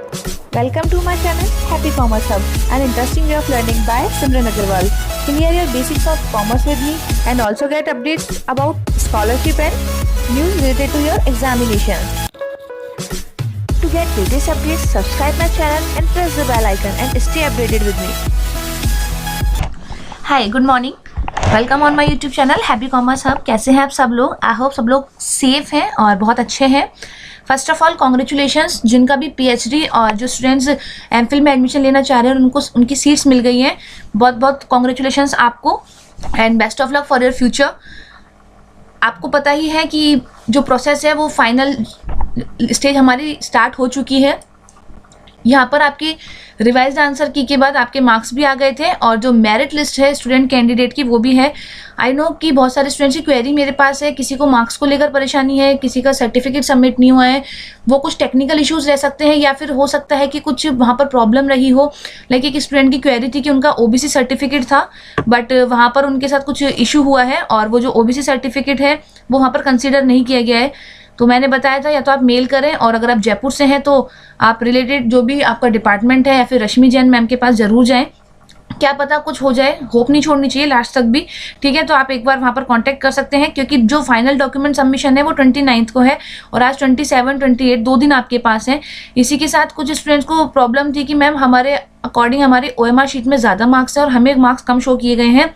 Welcome to my channel Happy Commerce Hub, an interesting way of learning by Simran Agarwal. Clear your basics of commerce with me and also get updates about scholarship and news related to your examinations. To get latest updates, subscribe my channel and press the bell icon and stay updated with me. Hi, good morning. Welcome on my YouTube channel happy commerce hub. कैसे हैं आप सब लोग? I hope सब लोग safe हैं और बहुत अच्छे हैं। फर्स्ट ऑफ ऑल कॉन्ग्रेचुलेशंस जिनका भी पीएचडी और जो स्टूडेंट्स एमफिल में एडमिशन लेना चाह रहे हैं उनको उनकी सीट्स मिल गई हैं। बहुत बहुत कॉन्ग्रेचुलेशंस आपको and best of luck for your future. आपको पता ही है कि जो प्रोसेस है वो फाइनल स्टेज हमारी स्टार्ट हो चुकी है। यहाँ पर आपकी रिवाइज्ड आंसर की के बाद आपके मार्क्स भी आ गए थे और जो मेरिट लिस्ट है स्टूडेंट कैंडिडेट की वो भी है। आई नो कि बहुत सारे स्टूडेंट्स की क्वेरी मेरे पास है, किसी को मार्क्स को लेकर परेशानी है, किसी का सर्टिफिकेट सबमिट नहीं हुआ है। वो कुछ टेक्निकल इश्यूज रह सकते हैं या फिर हो सकता है कि कुछ वहाँ पर प्रॉब्लम रही हो। लाइक एक स्टूडेंट की क्वेरी थी कि उनका ओबीसी सर्टिफिकेट था बट वहाँ पर उनके साथ कुछ इशू हुआ है और वो जो ओबीसी सर्टिफिकेट है वो वहाँ पर कंसिडर नहीं किया गया है। तो मैंने बताया था या तो आप मेल करें और अगर आप जयपुर से हैं तो आप रिलेटेड जो भी आपका डिपार्टमेंट है या फिर रश्मि जैन मैम के पास ज़रूर जाएं। क्या पता कुछ हो जाए, होप नहीं छोड़नी चाहिए लास्ट तक भी, ठीक है। तो आप एक बार वहाँ पर कांटेक्ट कर सकते हैं क्योंकि जो फाइनल डॉक्यूमेंट सबमिशन है वो 29 को है और आज 27, 28 2 दिन आपके पास हैं। इसी के साथ कुछ स्टूडेंट्स को प्रॉब्लम थी कि मैम हमारे अकॉर्डिंग हमारे OMR शीट में ज़्यादा मार्क्स है और हमें मार्क्स कम शो किए गए हैं।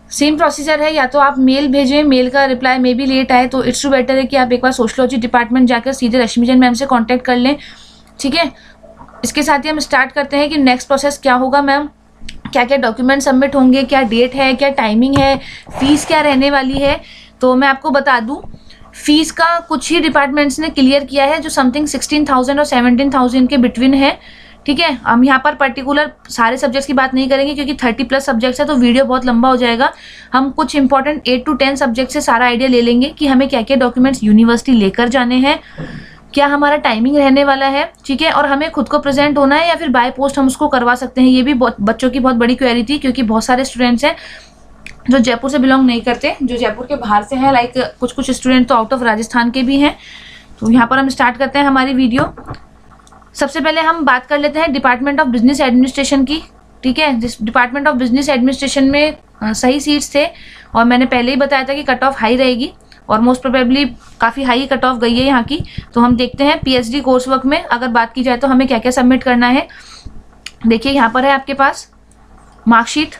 सेम प्रोसीजर है, या तो आप मेल भेजें, मेल का रिप्लाई में भी लेट आए तो इट्स टू बेटर है कि आप एक बार सोशलॉजी डिपार्टमेंट जाकर सीधे रश्मि जैन मैम से कांटेक्ट कर लें, ठीक है। इसके साथ ही हम स्टार्ट करते हैं कि नेक्स्ट प्रोसेस क्या होगा मैम, क्या क्या डॉक्यूमेंट सबमिट होंगे, क्या डेट है, क्या टाइमिंग है, फीस क्या रहने वाली है। तो मैं आपको बता दूं फीस का कुछ ही डिपार्टमेंट्स ने क्लियर किया है जो समथिंग 16,000 और 17,000 के बिटवीन है, ठीक है। हम यहाँ पर पर्टिकुलर सारे सब्जेक्ट्स की बात नहीं करेंगे क्योंकि 30+ सब्जेक्ट्स है तो वीडियो बहुत लंबा हो जाएगा। हम कुछ इंपॉर्टेंट 8 to 10 सब्जेक्ट से सारा आइडिया ले लेंगे कि हमें क्या क्या डॉक्यूमेंट्स यूनिवर्सिटी लेकर जाने हैं, क्या हमारा टाइमिंग रहने वाला है, ठीक है। और हमें खुद को प्रेजेंट होना है या फिर बाय पोस्ट हम उसको करवा सकते हैं। ये भी बच्चों की बहुत बड़ी क्वेरी थी क्योंकि बहुत सारे स्टूडेंट्स हैं जो जयपुर से बिलोंग नहीं करते, जो जयपुर के बाहर से हैं। लाइक कुछ स्टूडेंट तो आउट ऑफ राजस्थान के भी हैं। तो यहाँ पर हम स्टार्ट करते हैं हमारी वीडियो। सबसे पहले हम बात कर लेते हैं डिपार्टमेंट ऑफ बिजनेस एडमिनिस्ट्रेशन की, ठीक है। डिपार्टमेंट ऑफ बिजनेस एडमिनिस्ट्रेशन में सही सीट्स थे और मैंने पहले ही बताया था कि कट ऑफ हाई रहेगी और मोस्ट प्रोबेबली काफ़ी हाई कट ऑफ गई है यहाँ की। तो हम देखते हैं पीएचडी कोर्स वर्क में अगर बात की जाए तो हमें क्या क्या सबमिट करना है। देखिए यहाँ पर है आपके पास मार्कशीट्स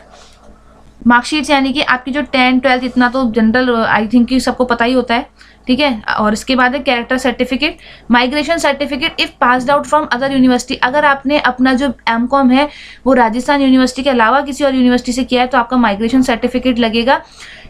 यानी कि आपकी जो 10, 12 इतना तो जनरल आई थिंक कि सबको पता ही होता है, ठीक है। और इसके बाद है character certificate, migration certificate if passed out from other university. अगर आपने अपना जो एमकॉम है वो राजस्थान यूनिवर्सिटी के अलावा किसी और यूनिवर्सिटी से किया है तो आपका माइग्रेशन सर्टिफिकेट लगेगा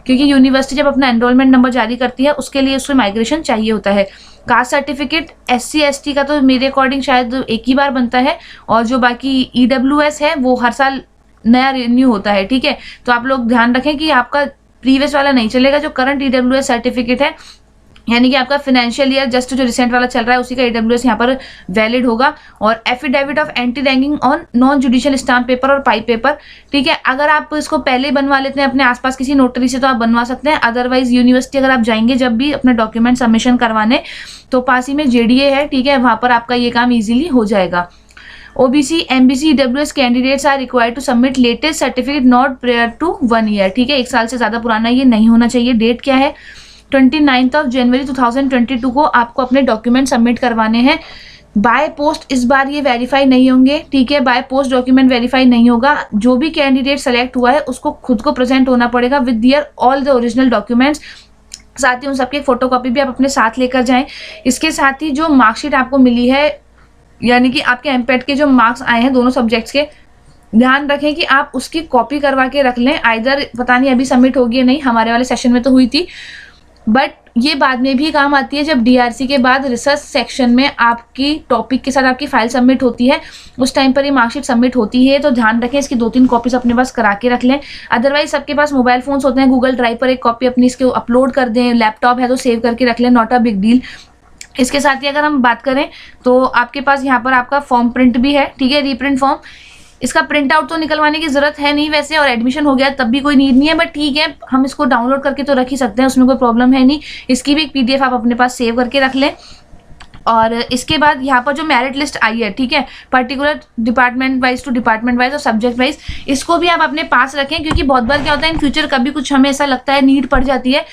क्योंकि यूनिवर्सिटी जब अपना एनरोलमेंट नंबर जारी करती है उसके लिए उसमें माइग्रेशन चाहिए होता है। कास्ट सर्टिफिकेट SC ST का तो मेरे अकॉर्डिंग शायद एक ही बार बनता है और जो बाकी EWS है वो हर साल नया रिन्यू होता है, ठीक है। तो आप लोग ध्यान रखें कि आपका प्रीवियस वाला नहीं चलेगा। जो करंट EWS सर्टिफिकेट है यानी कि आपका फाइनेंशियल ईयर जस्ट जो रिसेंट वाला चल रहा है उसी का EWS यहाँ पर वैलिड होगा। और affidavit of anti ranking on non judicial stamp paper और पाइप पेपर, ठीक है। अगर आप इसको पहले बनवा लेते हैं अपने आसपास किसी नोटरी से तो आप बनवा सकते हैं। अदरवाइज यूनिवर्सिटी अगर आप जाएंगे जब भी अपना डॉक्यूमेंट सबमिशन करवाने तो पास ही में JDA है, ठीक है, वहाँ पर आपका ये काम ईजिली हो जाएगा। OBC, MBC, EWS candidates are required to submit latest certificate not prior to 1 year, ठीक है। 1 साल से ज़्यादा पुराना ये नहीं होना चाहिए। डेट क्या है? 29 जनवरी 2022 को आपको अपने डॉक्यूमेंट सबमिट करवाने हैं। बाय पोस्ट इस बार ये वेरीफाई नहीं होंगे, ठीक है। बाय पोस्ट डॉक्यूमेंट वेरीफाई नहीं होगा। जो भी कैंडिडेट सेलेक्ट हुआ है उसको खुद को प्रेजेंट होना पड़ेगा with their all the original documents. साथ ही उन सबकी फोटोकॉपी भी आप अपने साथ लेकर जाएं। इसके साथ ही जो मार्कशीट आपको मिली है यानी कि आपके एमपेट के जो मार्क्स आए हैं दोनों सब्जेक्ट्स के, ध्यान रखें कि आप उसकी कॉपी करवा के रख लें। आइदर पता नहीं अभी सबमिट होगी या नहीं, हमारे वाले सेशन में तो हुई थी बट ये बाद में भी काम आती है जब DRC के बाद रिसर्च सेक्शन में आपकी टॉपिक के साथ आपकी फाइल सबमिट होती है, उस टाइम पर ये मार्कशीट सबमिट होती है। तो ध्यान रखें इसकी 2-3 कॉपीज अपने पास करा के रख लें। अदरवाइज सबके पास मोबाइल फोन्स होते हैं, गूगल ड्राइव पर एक कॉपी अपनी इसके अपलोड कर दें। लैपटॉप है तो सेव करके रख लें, नॉट अ बिग डील। इसके साथ ही अगर हम बात करें तो आपके पास यहाँ पर आपका फॉर्म प्रिंट भी है, ठीक है, रीप्रिंट फॉर्म। इसका प्रिंट आउट तो निकलवाने की जरूरत है नहीं वैसे, और एडमिशन हो गया तब भी कोई नीड नहीं है, बट ठीक है हम इसको डाउनलोड करके तो रख ही सकते हैं, उसमें कोई प्रॉब्लम है नहीं। इसकी भी एक PDF आप अपने पास सेव करके रख लें। और इसके बाद यहाँ पर जो मेरिट लिस्ट आई है, ठीक है, particular department wise to department wise और सब्जेक्ट वाइज, इसको भी आप अपने पास रखें, क्योंकि बहुत बार क्या होता है इन फ्यूचर कभी कुछ हमें ऐसा लगता है नीड पड़ जाती है,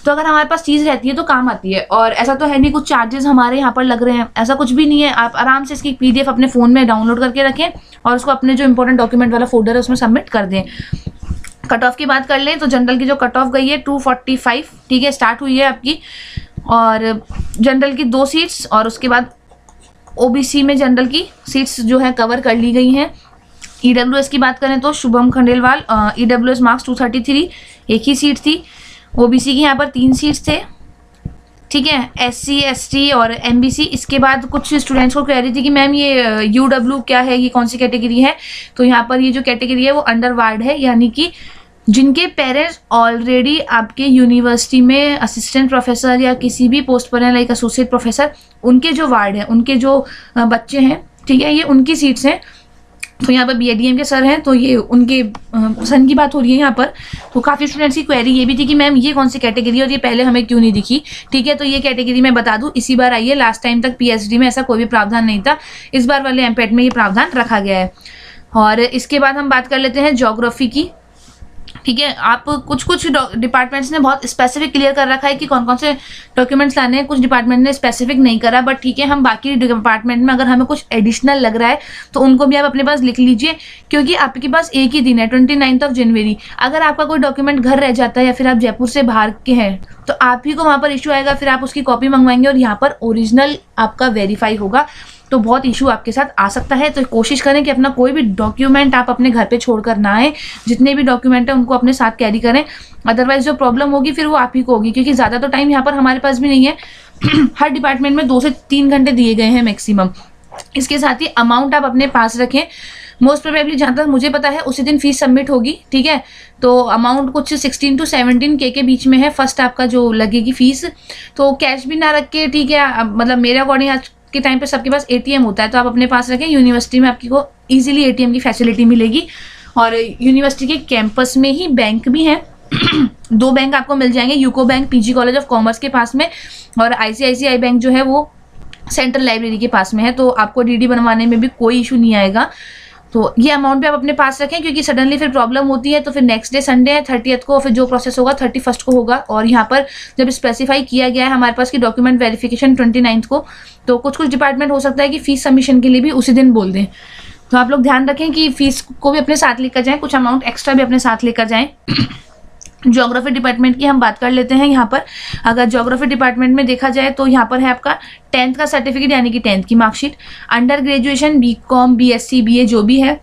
तो अगर हमारे पास चीज़ रहती है तो काम आती है। और ऐसा तो है नहीं कुछ चार्जेस हमारे यहाँ पर लग रहे हैं, ऐसा कुछ भी नहीं है। आप आराम से इसकी PDF अपने फ़ोन में डाउनलोड करके रखें और उसको अपने जो इंपॉर्टेंट डॉक्यूमेंट वाला फोल्डर है उसमें सबमिट कर दें। कट ऑफ की बात कर लें तो जनरल की जो कट ऑफ गई है 245, ठीक है, स्टार्ट हुई है आपकी, और जनरल की 2 सीट्स, और उसके बाद OBC में जनरल की सीट्स जो है कवर कर ली गई हैं। EWS की बात करें तो शुभम खंडेलवाल, EWS मार्क्स 233, एक ही सीट थी। OBC की यहाँ पर 3 सीट्स थे, ठीक है, SC ST और MBC। इसके बाद कुछ स्टूडेंट्स को क्वेरी थी कि मैम ये UW क्या है, ये कौन सी कैटेगरी है, तो यहाँ पर ये जो कैटेगरी है वो अंडर वार्ड है, यानी कि जिनके पेरेंट्स ऑलरेडी आपके यूनिवर्सिटी में असिस्टेंट प्रोफेसर या किसी भी पोस्ट पर हैं, लाइक एसोसिएट प्रोफेसर, उनके जो वार्ड हैं, उनके जो बच्चे हैं, ठीक है, ये उनकी सीट्स हैं। तो यहाँ पर BADM के सर हैं, तो ये उनके सन की बात हो रही है यहाँ पर। तो काफ़ी स्टूडेंट्स की क्वेरी ये भी थी कि मैम ये कौन सी कैटेगरी है और ये पहले हमें क्यों नहीं दिखी, ठीक है। तो ये कैटेगरी मैं बता दूँ इसी बार आई है, लास्ट टाइम तक PSD में ऐसा कोई भी प्रावधान नहीं था, इस बार वाले MPET में ये प्रावधान रखा गया है। और इसके बाद हम बात कर लेते हैं ज्योग्राफी की, ठीक है। आप कुछ डिपार्टमेंट्स ने बहुत स्पेसिफिक क्लियर कर रखा है कि कौन कौन से डॉक्यूमेंट्स लाने हैं, कुछ डिपार्टमेंट ने स्पेसिफिक नहीं करा, बट ठीक है, हम बाकी डिपार्टमेंट में अगर हमें कुछ एडिशनल लग रहा है तो उनको भी आप अपने पास लिख लीजिए, क्योंकि आपके पास एक ही दिन है 29 जनवरी। अगर आपका कोई डॉक्यूमेंट घर रह जाता है या फिर आप जयपुर से बाहर के हैं तो आप ही को वहाँ पर इशू आएगा, फिर आप उसकी कॉपी मंगवाएंगे और यहाँ पर ओरिजिनल आपका वेरीफाई होगा, तो बहुत इशू आपके साथ आ सकता है। तो कोशिश करें कि अपना कोई भी डॉक्यूमेंट आप अपने घर पे छोड़कर ना आए, जितने भी डॉक्यूमेंट हैं उनको अपने साथ कैरी करें, अदरवाइज जो प्रॉब्लम होगी फिर वो आप ही को होगी, क्योंकि ज़्यादा तो टाइम यहाँ पर हमारे पास भी नहीं है। हर डिपार्टमेंट में 2 से 3 घंटे दिए गए हैं मैक्सिमम। इसके साथ ही अमाउंट आप अपने पास रखें, मोस्ट प्रोबेबली जहाँ तक मुझे पता है उसी दिन फीस सबमिट होगी, ठीक है। तो अमाउंट कुछ 16 to 17K के बीच में है फर्स्ट आपका जो लगेगी फीस। तो कैश भी ना रख के, ठीक है, मतलब मेरे अकॉर्डिंग आज के टाइम पे सबके पास ATM होता है, तो आप अपने पास रखें। यूनिवर्सिटी में आपकी को ईजिली ATM की फैसिलिटी मिलेगी, और यूनिवर्सिटी के कैंपस में ही बैंक भी हैं 2 बैंक आपको मिल जाएंगे, UCO bank PG college of commerce के पास में, और ICICI बैंक जो है वो सेंट्रल लाइब्रेरी के पास में है, तो आपको DD बनवाने में भी कोई इशू नहीं आएगा। तो ये अमाउंट भी आप अपने पास रखें, क्योंकि सडनली फिर प्रॉब्लम होती है तो फिर नेक्स्ट डे संडे है 30th को, फिर जो प्रोसेस होगा 31st को होगा। और यहाँ पर जब स्पेसिफाई किया गया है हमारे पास कि डॉक्यूमेंट वेरिफिकेशन 29 को, तो कुछ डिपार्टमेंट हो सकता है कि फीस सबमिशन के लिए भी उसी दिन बोल दें। तो आप लोग ध्यान रखें कि फीस को भी अपने साथ लेकर जाएँ, कुछ अमाउंट एक्स्ट्रा भी अपने साथ लेकर जाएँ। ज्योग्राफी डिपार्टमेंट की हम बात कर लेते हैं। यहाँ पर अगर ज्योग्राफी डिपार्टमेंट में देखा जाए तो यहाँ पर है आपका 10th का सर्टिफिकेट, यानी कि 10th की marksheet, under graduation BCom BSc BA जो भी है,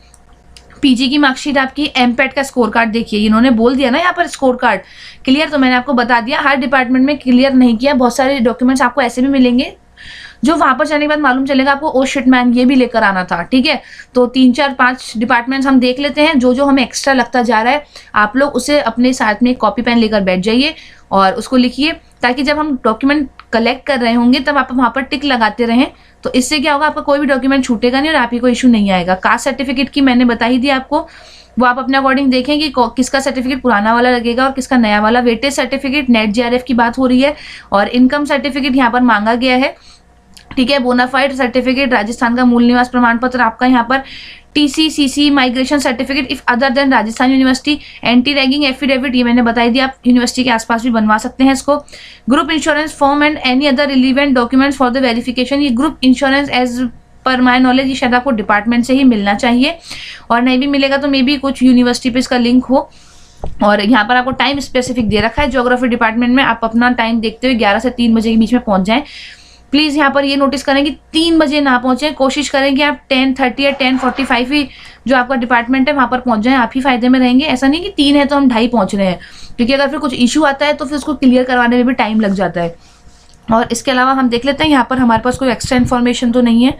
PG की मार्कशीट आपकी, MPET का स्कोर कार्ड। देखिए इन्होंने बोल दिया ना यहाँ पर स्कोर कार्ड क्लियर, तो मैंने आपको बता दिया, हर डिपार्टमेंट में क्लियर नहीं किया। बहुत सारे डॉक्यूमेंट्स आपको ऐसे भी मिलेंगे जो वहां पर जाने के बाद मालूम चलेगा आपको, ओ शिट मैन ये भी लेकर आना था, ठीक है। तो 3 4 5 डिपार्टमेंट्स हम देख लेते हैं, जो जो हमें एक्स्ट्रा लगता जा रहा है आप लोग उसे अपने साथ में कॉपी पेन लेकर बैठ जाइए और उसको लिखिए, ताकि जब हम डॉक्यूमेंट कलेक्ट कर रहे होंगे तब आप वहाँ पर टिक लगाते रहें। तो इससे क्या होगा, आपका कोई भी डॉक्यूमेंट छूटेगा नहीं और आप ही को इशू नहीं आएगा। कास्ट सर्टिफिकेट की मैंने बता ही दी आपको, वो आप अपने अकॉर्डिंग देखें कि किसका सर्टिफिकेट पुराना वाला लगेगा और किसका नया वाला। वेटेज सर्टिफिकेट नेट JRF की बात हो रही है, और इनकम सर्टिफिकेट यहाँ पर मांगा गया है, ठीक है। बोनाफाइड सर्टिफिकेट, राजस्थान का मूल निवास प्रमाण पत्र आपका यहाँ पर, TC/CC migration certificate if other than Rajasthan university, anti ragging affidavit, ये मैंने बताई दी, आप यूनिवर्सिटी के आसपास भी बनवा सकते हैं इसको। Group insurance form and any other relevant documents for the verification. ये group insurance as per my knowledge ये शायद आपको डिपार्टमेंट से ही मिलना चाहिए, और नहीं भी मिलेगा तो मे बी कुछ यूनिवर्सिटी पे इसका लिंक हो। और यहाँ पर आपको टाइम स्पेसिफिक दे रखा है ज्योग्राफी डिपार्टमेंट में, आप अपना टाइम देखते हुए 11 से 3 बजे के बीच में पहुंच जाएं। प्लीज़ यहाँ पर ये नोटिस करें कि 3 बजे ना पहुँचें, कोशिश करें कि आप 10:30 या 10:45 ही जो आपका डिपार्टमेंट है वहाँ पर पहुँच जाएं, आप ही फायदे में रहेंगे। ऐसा नहीं कि 3 है तो हम 2:30 पहुँच रहे हैं, क्योंकि अगर फिर कुछ इशू आता है तो फिर उसको क्लियर करवाने में भी टाइम लग जाता है। और इसके अलावा हम देख लेते हैं यहाँ पर हमारे पास कोई एक्स्ट्रा इन्फॉर्मेशन तो नहीं है।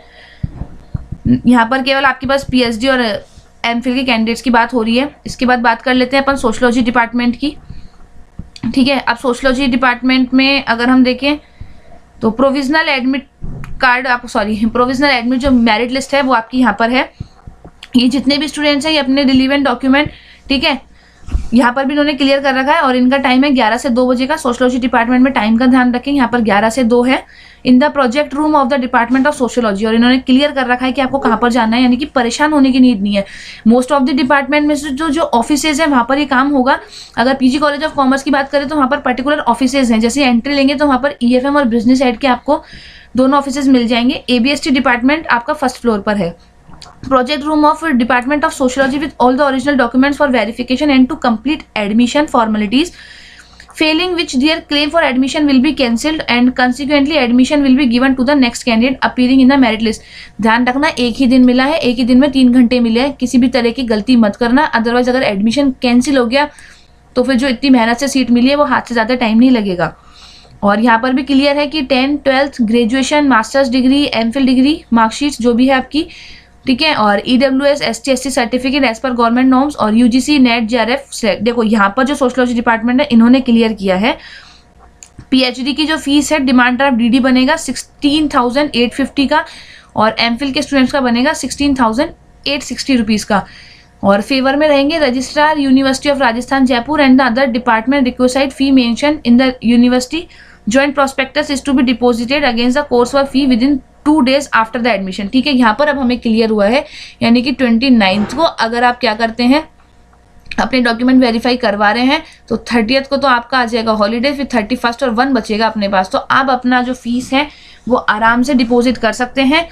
यहाँ पर केवल आपके पास PhD और MPhil के कैंडिडेट्स की बात हो रही है। इसके बाद बात कर लेते हैं अपन सोशलॉजी डिपार्टमेंट की, ठीक है। अब सोशलॉजी डिपार्टमेंट में अगर हम देखें तो प्रोविजनल एडमिट कार्ड, आपको प्रोविजनल एडमिट जो मेरिट लिस्ट है वो आपकी यहाँ पर है। ये जितने भी स्टूडेंट्स हैं ये अपने रिलीवेंट डॉक्यूमेंट, ठीक है, यहाँ पर भी इन्होंने क्लियर कर रखा है और इनका टाइम है 11 से 2 बजे का। सोशियोलॉजी डिपार्टमेंट में टाइम का ध्यान रखें, यहाँ पर 11 से 2 है in the project room of the department of sociology. और इन्होंने क्लियर कर रखा है कि आपको कहाँ पर जाना है, यानी कि परेशान होने की नीड नहीं है। मोस्ट ऑफ द डिपार्टमेंट में से जो ऑफिसेज है वहाँ पर ये काम होगा। अगर पीजी कॉलेज ऑफ कॉमर्स की बात करें तो वहाँ पर पर्टिकुलर ऑफिसेज हैं, जैसे एंट्री लेंगे तो वहाँ पर ईएफएम और बिजनेस एड के आपको दोनों ऑफिसेज मिल जाएंगे। एबीएसटी डिपार्टमेंट आपका फर्स्ट फ्लोर पर है। Project room of Department of Sociology with all the original documents for verification and to complete admission formalities, failing which their claim for admission will be cancelled and consequently admission will be given to the next candidate appearing in the merit list। ध्यान रखना, एक ही दिन मिला है, एक ही दिन में 3 घंटे मिले हैं, किसी भी तरह की गलती मत करना, अदरवाइज अगर एडमिशन कैंसिल हो गया तो फिर जो इतनी मेहनत से सीट मिली है वो हाथ से ज़्यादा टाइम नहीं लगेगा। और यहाँ पर भी क्लियर है कि 10th 12th graduation, masters degree, MPhil degree, marksheets जो भी है आपकी, ठीक है, और EWS ST/SC certificate as per government norms और UGC नेट JRF। देखो यहाँ पर जो सोशियोलॉजी डिपार्टमेंट है इन्होंने क्लियर किया है। PhD की जो फीस है डिमांड ड्राफ्ट DD बनेगा 16,850 का और एमफिल के स्टूडेंट्स का बनेगा 16,860 रुपीज़ का। और फेवर में रहेंगे registrar university of Rajasthan Jaipur and the other department requisite fee mention in the university joint prospectus is to be deposited against the course work fee within 2 days after the admission. ठीक है, यहाँ पर अब हमें clear हुआ है, यानी कि 29 को अगर आप क्या करते हैं अपने डॉक्यूमेंट वेरीफाई करवा रहे हैं तो 30th को तो आपका आ जाएगा हॉलीडे, फिर 31st और 1 बचेगा अपने पास, तो आप अपना जो फीस है वो आराम से डिपॉजिट कर सकते हैं।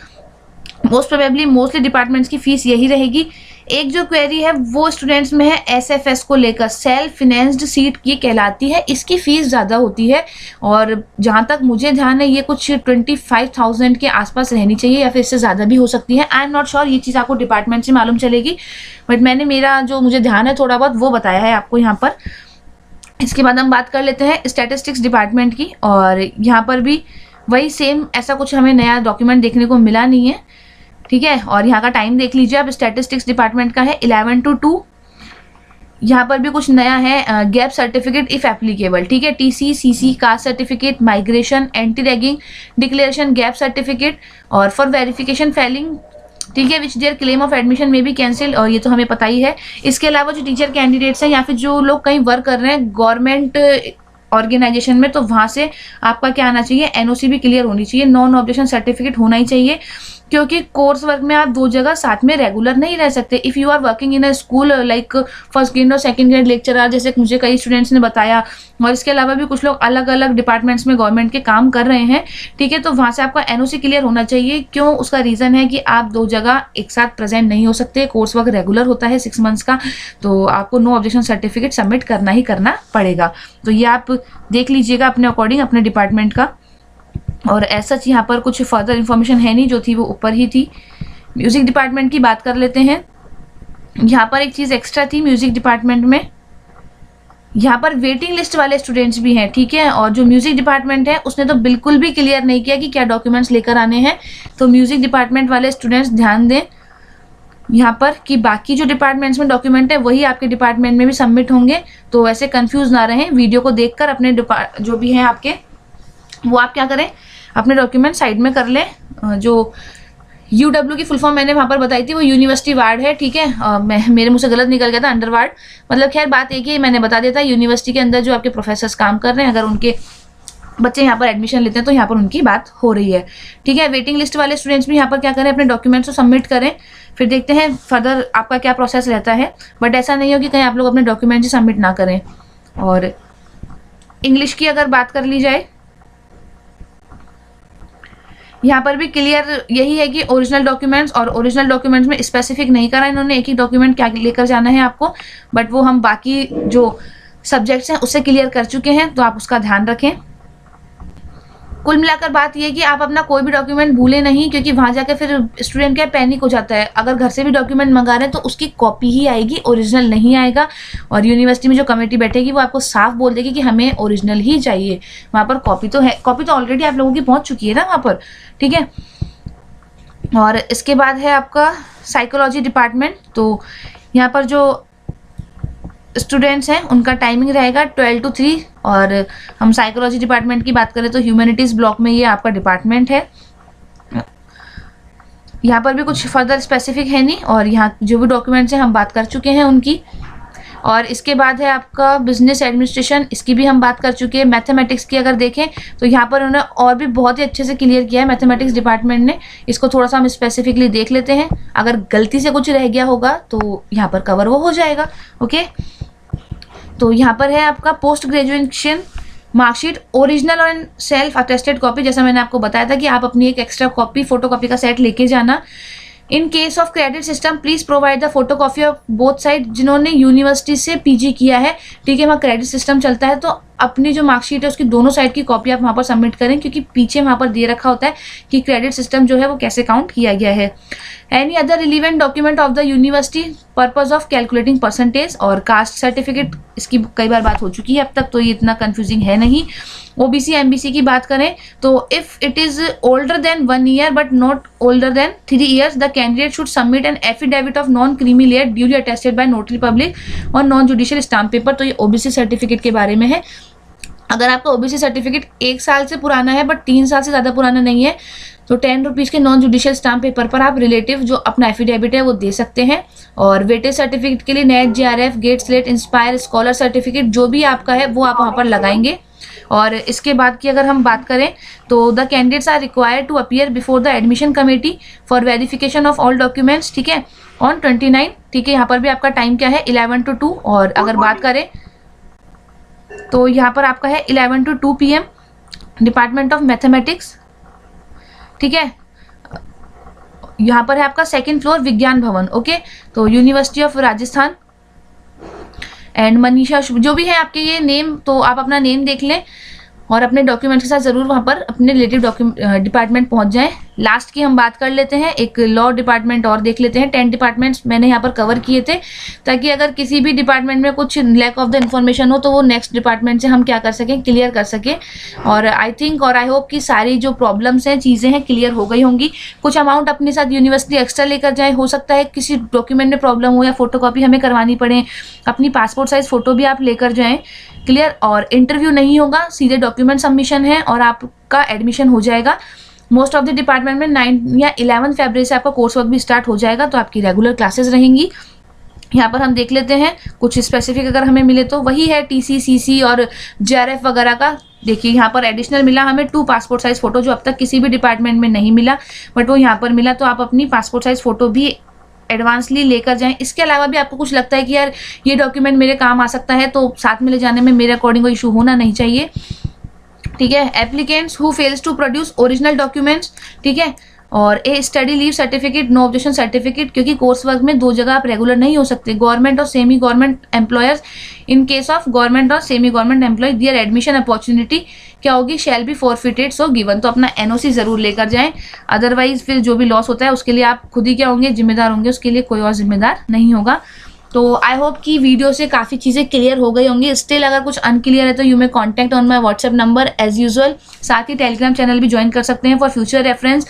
मोस्ट प्रोबेबली मोस्टली डिपार्टमेंट्स की फीस यही रहेगी। एक जो क्वेरी है वो स्टूडेंट्स में है SFS को लेकर, सेल्फ फिनेंस्ड सीट ये कहलाती है, इसकी फीस ज़्यादा होती है और जहाँ तक मुझे ध्यान है ये कुछ 25,000 के आसपास रहनी चाहिए या फिर इससे ज़्यादा भी हो सकती है। आई एम नॉट श्योर, ये चीज़ आपको डिपार्टमेंट से मालूम चलेगी, बट मैंने मेरा जो मुझे ध्यान है थोड़ा बहुत वो बताया है आपको यहाँ पर। इसके बाद हम बात कर लेते हैं स्टैटिस्टिक्स डिपार्टमेंट की, और यहाँ पर भी वही सेम ऐसा कुछ हमें नया डॉक्यूमेंट देखने को मिला नहीं है। ठीक है, और यहाँ का टाइम देख लीजिए आप, स्टैटिस्टिक्स डिपार्टमेंट का है 11 to 2। यहाँ पर भी कुछ नया है, गैप सर्टिफिकेट इफ एप्लीकेबल, ठीक है, TC CC caste certificate, migration, anti ragging declaration, gap certificate और फॉर वेरिफिकेशन फेलिंग, ठीक है, which there claim of admission में भी कैंसिल, और ये तो हमें पता ही है। इसके अलावा जो टीचर कैंडिडेट्स हैं या फिर जो लोग कहीं वर्क कर रहे हैं गवर्नमेंट ऑर्गेनाइजेशन में, तो वहाँ से आपका क्या आना चाहिए, NOC भी क्लियर होनी चाहिए, नॉन ऑब्जेक्शन सर्टिफिकेट होना ही चाहिए, क्योंकि कोर्स वर्क में आप 2 जगह साथ में रेगुलर नहीं रह सकते। If you are working in a school like first grade और सेकंड ग्रेड लेक्चरर, जैसे मुझे कई स्टूडेंट्स ने बताया, और इसके अलावा भी कुछ लोग अलग अलग डिपार्टमेंट्स में गवर्नमेंट के काम कर रहे हैं, ठीक है, तो वहाँ से आपका NOC क्लियर होना चाहिए। क्यों? उसका रीज़न है कि आप 2 जगह एक साथ प्रेजेंट नहीं हो सकते, कोर्स वर्क रेगुलर होता है 6 मंथ्स का, तो आपको नो ऑब्जेक्शन सर्टिफिकेट सबमिट करना ही करना पड़ेगा। तो ये आप देख लीजिएगा अपने अकॉर्डिंग अपने डिपार्टमेंट का। और ऐसा यहाँ पर कुछ फर्दर इन्फॉर्मेशन है नहीं, जो थी वो ऊपर ही थी। म्यूज़िक डिपार्टमेंट की बात कर लेते हैं। यहाँ पर एक चीज़ एक्स्ट्रा थी म्यूज़िक डिपार्टमेंट में, यहाँ पर वेटिंग लिस्ट वाले स्टूडेंट्स भी हैं, ठीक है, और जो म्यूज़िक डिपार्टमेंट है उसने तो बिल्कुल भी क्लियर नहीं किया कि क्या डॉक्यूमेंट्स लेकर आने हैं। तो म्यूज़िक डिपार्टमेंट वाले स्टूडेंट्स ध्यान दें यहाँ पर कि बाकी जो डिपार्टमेंट्स में डॉक्यूमेंट है वही आपके डिपार्टमेंट में भी सबमिट होंगे, तो वैसे कंफ्यूज ना रहें। वीडियो को देखकर अपने जो भी हैं आपके, वो आप क्या करें, अपने डॉक्यूमेंट साइड में कर लें। जो UW की फुल फॉर्म मैंने वहाँ पर बताई थी वो यूनिवर्सिटी वार्ड है, ठीक है, मेरे मुँह से गलत निकल गया था, अंडर वार्ड, मतलब खैर बात एक ही, मैंने बता दिया था। यूनिवर्सिटी के अंदर जो आपके प्रोफेसर्स काम कर रहे हैं, अगर उनके बच्चे यहाँ पर एडमिशन लेते हैं तो यहाँ पर उनकी बात हो रही है, ठीक है। वेटिंग लिस्ट वाले स्टूडेंट्स भी यहाँ पर क्या करें, अपने डॉक्यूमेंट्स को सबमिट करें, फिर देखते हैं फर्दर आपका क्या प्रोसेस रहता है, बट ऐसा नहीं हो कि कहीं आप लोग अपने डॉक्यूमेंट्स ही सबमिट ना करें। और इंग्लिश की अगर बात कर ली जाए, यहाँ पर भी क्लियर यही है कि ओरिजिनल डॉक्यूमेंट्स, और ओरिजिनल डॉक्यूमेंट्स में स्पेसिफिक नहीं करा इन्होंने एक ही डॉक्यूमेंट क्या लेकर जाना है आपको, बट वो हम बाकी जो सब्जेक्ट्स हैं उससे क्लियर कर चुके हैं, तो आप उसका ध्यान रखें। कुल मिलाकर बात यह है कि आप अपना कोई भी डॉक्यूमेंट भूलें नहीं, क्योंकि वहाँ जाकर फिर स्टूडेंट क्या पैनिक हो जाता है। अगर घर से भी डॉक्यूमेंट मंगा रहे हैं तो उसकी कॉपी ही आएगी, ओरिजिनल नहीं आएगा, और यूनिवर्सिटी में जो कमेटी बैठेगी वो आपको साफ बोल देगी कि हमें ओरिजिनल ही चाहिए। वहाँ पर कॉपी तो है, कॉपी तो ऑलरेडी आप लोगों की पहुँच चुकी है ना वहाँ पर, ठीक है। और इसके बाद है आपका साइकोलॉजी डिपार्टमेंट, तो यहाँ पर जो स्टूडेंट्स हैं उनका टाइमिंग रहेगा 12 to 3, और हम साइकोलॉजी डिपार्टमेंट की बात करें तो ह्यूमैनिटीज़ ब्लॉक में ये आपका डिपार्टमेंट है। यहाँ पर भी कुछ फर्दर स्पेसिफिक है नहीं, और यहाँ जो भी डॉक्यूमेंट्स हैं हम बात कर चुके हैं उनकी। और इसके बाद है आपका बिजनेस एडमिनिस्ट्रेशन, इसकी भी हम बात कर चुके हैं। मैथमेटिक्स की अगर देखें तो यहाँ पर उन्होंने और भी बहुत ही अच्छे से क्लियर किया है मैथमेटिक्स डिपार्टमेंट ने। इसको थोड़ा सा हम स्पेसिफिकली देख लेते हैं, अगर गलती से कुछ रह गया होगा तो यहाँ पर कवर वो हो जाएगा। ओके, तो यहाँ पर है आपका पोस्ट ग्रेजुएशन मार्कशीट, ओरिजिनल और सेल्फ अटेस्टेड कॉपी। जैसा मैंने आपको बताया था कि आप अपनी एक एक्स्ट्रा कॉपी फोटो कॉपी का सेट लेके जाना। In case of credit system please provide the photo copy of both side, जिन्होंने यूनिवर्सिटी से पीजी किया है, ठीक है, वहाँ क्रेडिट सिस्टम चलता है, तो अपनी जो मार्कशीट है उसकी दोनों साइड की कॉपी आप वहाँ पर सबमिट करें, क्योंकि पीछे वहाँ पर दे रखा होता है कि क्रेडिट सिस्टम जो है वो कैसे काउंट किया गया है। Any other relevant document of the university purpose of calculating percentage, और कास्ट सर्टिफिकेट, इसकी कई बार बात हो चुकी है अब तक, तो ये इतना कंफ्यूजिंग है नहीं। ओबीसी एमबीसी की बात करें तो if it is older than 1 year but not older than 3 years, the candidate should submit an affidavit of non creamy layer duly attested bye notary public और नॉन जुडिशियल स्टाम्प पेपर। तो ये OBC certificate के बारे में है। अगर आपका OBC certificate 1 साल से पुराना है बट 3 साल से ज़्यादा पुराना नहीं है, तो 10 रुपीज़ के नॉन जुडिशियल स्टाम्प पेपर पर आप रिलेटिव जो अपना एफिडेविट है वो दे सकते हैं। और वेटेज सर्टिफिकेट के लिए NET, JRF, GATE, SLET, INSPIRE, scholar certificate जो भी आपका है वो आप वहाँ पर लगाएंगे। और इसके बाद की अगर हम बात करें तो the candidates are required to appear before the admission committee for verification of all documents, ठीक है, ऑन 29, ठीक है। यहाँ पर भी आपका टाइम क्या है 11 to 2। और अगर बात करें तो यहाँ पर आपका है 11 to 2 PM, department of mathematics, ठीक है। यहाँ पर है आपका 2nd फ्लोर विज्ञान भवन, ओके, तो university of Rajasthan. And Manisha जो भी है आपके ये नेम, तो आप अपना नेम देख लें और अपने डॉक्यूमेंट्स के साथ ज़रूर वहाँ पर अपने रिलेटिव डिपार्टमेंट पहुँच जाएं। लास्ट की हम बात कर लेते हैं, एक लॉ डिपार्टमेंट और देख लेते हैं। 10 डिपार्टमेंट्स मैंने यहाँ पर कवर किए थे, ताकि अगर किसी भी डिपार्टमेंट में कुछ लैक ऑफ द इन्फॉर्मेशन हो तो वो नेक्स्ट डिपार्टमेंट से हम क्या कर सकें, क्लियर कर सकें। और आई थिंक और आई होप कि सारी जो प्रॉब्लम्स हैं, चीज़ें हैं, क्लियर हो गई होंगी। कुछ अमाउंट अपने साथ यूनिवर्सिटी एक्स्ट्रा लेकर जाए, हो सकता है किसी डॉक्यूमेंट में प्रॉब्लम हो या फोटोकॉपी हमें करवानी पड़े, अपनी पासपोर्ट साइज फ़ोटो भी आप लेकर जाएँ, क्लियर। और इंटरव्यू नहीं होगा, सीधे डॉक्यूमेंट सबमिशन है और आपका एडमिशन हो जाएगा। मोस्ट ऑफ द डिपार्टमेंट में 9 या 11 फरवरी से आपका कोर्स वर्क भी स्टार्ट हो जाएगा, तो आपकी रेगुलर क्लासेस रहेंगी। यहाँ पर हम देख लेते हैं कुछ स्पेसिफिक अगर हमें मिले तो वही है टीसी, सीसी और जेआरएफ वगैरह का। देखिए यहाँ पर एडिशनल मिला हमें 2 पासपोर्ट साइज फ़ोटो, जो अब तक किसी भी डिपार्टमेंट में नहीं मिला, बट वो यहाँ पर मिला, तो आप अपनी पासपोर्ट साइज फ़ोटो भी एडवांसली लेकर जाएं। इसके अलावा भी आपको कुछ लगता है कि यार ये डॉक्यूमेंट मेरे काम आ सकता है, तो साथ में ले जाने में मेरे अकॉर्डिंग कोई इशू होना नहीं चाहिए, ठीक है। Applicants who fails to produce original documents, ठीक है। और a study leave certificate, no objection certificate, क्योंकि कोर्स वर्क में 2 जगह आप रेगुलर नहीं हो सकते। गवर्नमेंट और semi government employers, in case of government और सेमी गवर्नमेंट एम्प्लॉय दियर एडमिशन अपॉर्चुनिटी क्या होगी, shall be forfeited so given. तो अपना एनओसी जरूर लेकर जाएं, अदरवाइज फिर जो भी लॉस होता है उसके लिए आप खुद ही क्या होंगे, जिम्मेदार होंगे, उसके लिए कोई और जिम्मेदार नहीं होगा। तो आई होप कि वीडियो से काफ़ी चीज़ें क्लियर हो गई होंगी। स्टिल अगर कुछ अनक्लियर है तो you may contact on my WhatsApp number as usual. साथ ही टेलीग्राम चैनल भी ज्वाइन कर सकते हैं फॉर फ्यूचर रेफरेंस।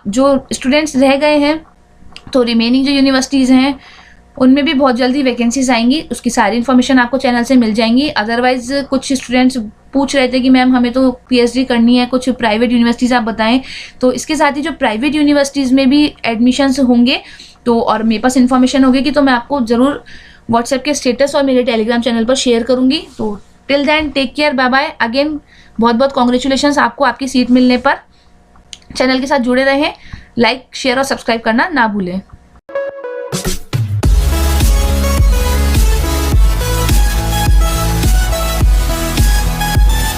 जो स्टूडेंट्स रह गए हैं तो रिमेनिंग जो यूनिवर्सिटीज़ हैं उनमें भी बहुत जल्दी वैकेंसीज आएंगी, उसकी सारी इन्फॉर्मेशन आपको चैनल से मिल जाएंगी। अदरवाइज कुछ स्टूडेंट्स पूछ रहे थे कि मैम हमें तो पीएचडी करनी है, कुछ प्राइवेट यूनिवर्सिटीज़ आप बताएं। तो इसके साथ ही जो प्राइवेट यूनिवर्सिटीज़ में भी एडमिशन्स होंगे तो और मेरे पास इन्फॉर्मेशन होगी कि तो मैं आपको ज़रूर व्हाट्सएप के स्टेटस और मेरे टेलीग्राम चैनल पर शेयर करूँगी। तो till then take care, bye bye. Again बहुत बहुत कॉन्ग्रेचुलेशंस आपको आपकी सीट मिलने पर। चैनल के साथ जुड़े रहें, लाइक शेयर और सब्सक्राइब करना ना भूलें।